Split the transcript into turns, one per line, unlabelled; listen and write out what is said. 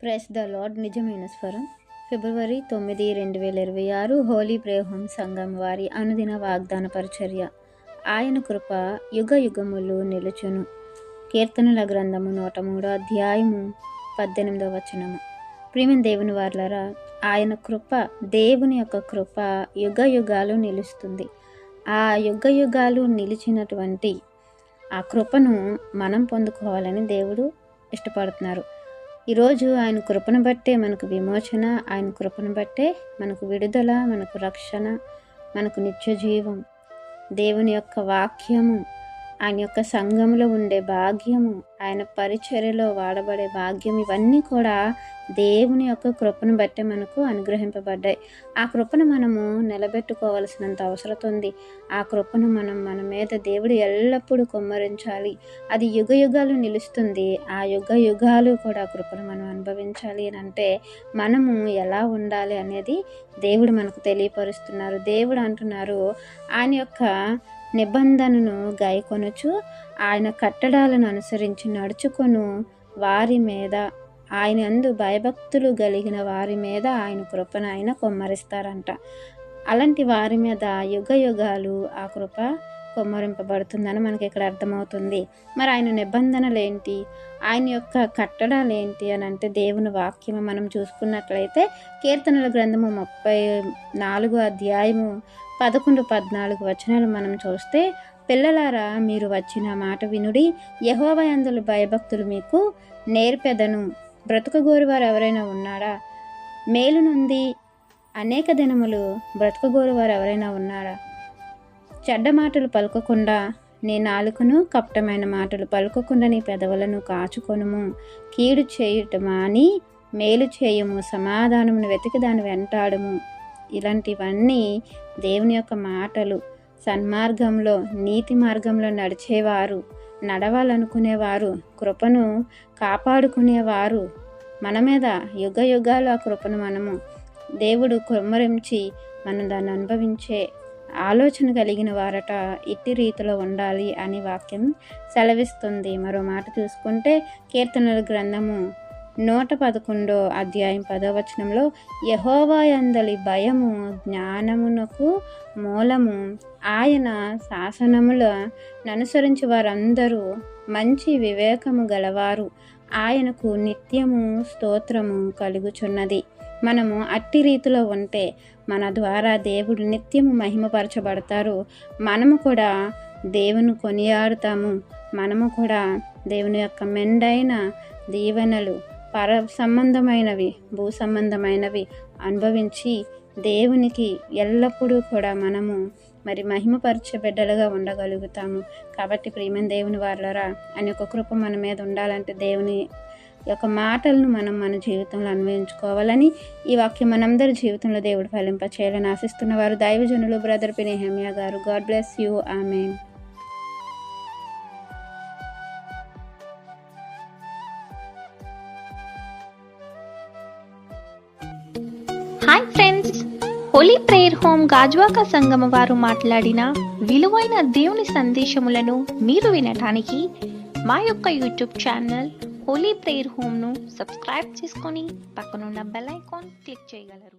Praise the lord. నిజమైన స్వరం. ఫిబ్రవరి 9, 2026 Holi prayer home సంఘం వారి అనుదిన వాగ్దాన పరిచర్య. ఆయన కృప యుగ యుగములు నిలుచును. కీర్తనల గ్రంథము 103 అధ్యాయము 18వ వచనము. ప్రియమైన దేవుని వారలారా, ఆయన కృప, దేవుని యొక్క కృప యుగ యుగాలు నిలుస్తుంది. ఆ యుగ యుగాలు నిలిచినటువంటి ఆ కృపను మనం పొందుకోవాలని దేవుడు ఇష్టపడుతున్నారు. ఈరోజు ఆయన కృపను బట్టే మనకు విమోచన, ఆయన కృపను బట్టే మనకు విడుదల, మనకు రక్షణ, మనకు నిత్య జీవం, దేవుని యొక్క వాక్యము, ఆయన యొక్క సంఘంలో ఉండే భాగ్యము, ఆయన పరిచర్యలో వాడబడే భాగ్యం, ఇవన్నీ కూడా దేవుని యొక్క కృపను బట్టే మనకు అనుగ్రహింపబడ్డాయి. ఆ కృపను మనము నిలబెట్టుకోవాల్సినంత అవసరం ఉంది. ఆ కృపను మన మీద దేవుడు ఎల్లప్పుడూ కుమ్మరించాలి. అది యుగ యుగాలు నిలుస్తుంది. ఆ యుగ యుగాలు కూడా కృపను మనం అనుభవించాలి అని అంటే మనము ఎలా ఉండాలి అనేది దేవుడు మనకు తెలియపరుస్తున్నారు. దేవుడు అంటున్నారు, ఆయన యొక్క నిబంధనను గాయకొనుచు ఆయన కట్టడాలను అనుసరించి నడుచుకొను వారి మీద, ఆయన యందు భయభక్తులు కలిగిన వారి మీద ఆయన కృపను ఆయన కుమ్మరిస్తారంట. అలాంటి వారి మీద యుగ యుగాలు ఆ కృప కుమ్మరింపబడుతుందని మనకి ఇక్కడ అర్థమవుతుంది. మరి ఆయన నిబంధనలు ఏంటి, ఆయన యొక్క కట్టడాలు ఏంటి అని అంటే దేవుని వాక్యము మనం చూసుకున్నట్లయితే కీర్తనల గ్రంథము 34 అధ్యాయము 11, 14 వచనాలు మనం చూస్తే, పిల్లలారా మీరు వచ్చిన మాట వినుడి, యెహోవా యందు భయభక్తులు మీకు నేర్పెదను. బ్రతుకగోరు వారు ఎవరైనా ఉన్నారా? మేలు నుండి అనేక దినములు బ్రతుకగోరు వారు ఎవరైనా ఉన్నారా? చెడ్డ మాటలు పలుకకుండా నీ నాలుకను, కపటమైన మాటలు పలుకకుండా నీ పెదవులను కాచుకొనుము. కీడు చేయుట మాని మేలు చేయుము, సమాధానమును వెతికి దాన్ని వెంటాడుము. ఇలాంటివన్నీ దేవుని యొక్క మాటలు. సన్మార్గంలో, నీతి మార్గంలో నడిచేవారు, నడవాలనుకునేవారు, కృపను కాపాడుకునేవారు, మన మీద యుగ యుగాలు ఆ కృపను మనము దేవుడు కుమ్మరించి మనం దాన్ని అనుభవించే ఆలోచన కలిగిన వారట ఇట్టి రీతిలో ఉండాలి అని వాక్యం సెలవిస్తుంది. మరో మాట చూసుకుంటే కీర్తనల గ్రంథము 111 అధ్యాయం 10వ వచనంలో, యెహోవా యందలి భయము జ్ఞానమునకు మూలము, ఆయన శాసనములను అనుసరించి వారందరూ మంచి వివేకము గలవారు, ఆయనకు నిత్యము స్తోత్రము కలుగుచున్నది. మనము అట్టి రీతిలో ఉంటే మన ద్వారా దేవుడు నిత్యము మహిమపరచబడతారు. మనము కూడా దేవుని కొనియాడుతాము. మనము కూడా దేవుని యొక్క మెండైన దీవెనలు, పర సంబంధమైనవి, భూ సంబంధమైనవి అనుభవించి దేవునికి ఎల్లప్పుడూ కూడా మనము మరి మహిమపరిచే బిడ్డలుగా ఉండగలుగుతాము. కాబట్టి ప్రియమైన దేవుని వారలారా, ఆయన యొక్క కృప మన మీద ఉండాలంటే దేవుని యొక్క మాటలను మనం మన జీవితంలో అన్వయించుకోవాలని ఈ వాక్యం మనందరి జీవితంలో దేవుడు ఫలింపచేయాలని ఆశిస్తున్న వారు దైవజనులు బ్రదర్ పి నెహెమ్యా గారు. God bless you. Amen.
Hi friends, Holi prayer home Gajuwaka సంఘం వారు మాట్లాడిన విలువైన దేవుని సందేశములను మీరు వినటానికి మా యొక్క యూట్యూబ్ ఛానల్ హోలీ ప్రేయర్ హోమ్ను సబ్స్క్రైబ్ చేసుకొని పక్కనున్న బెల్ ఐకాన్ క్లిక్ చేయగలరు.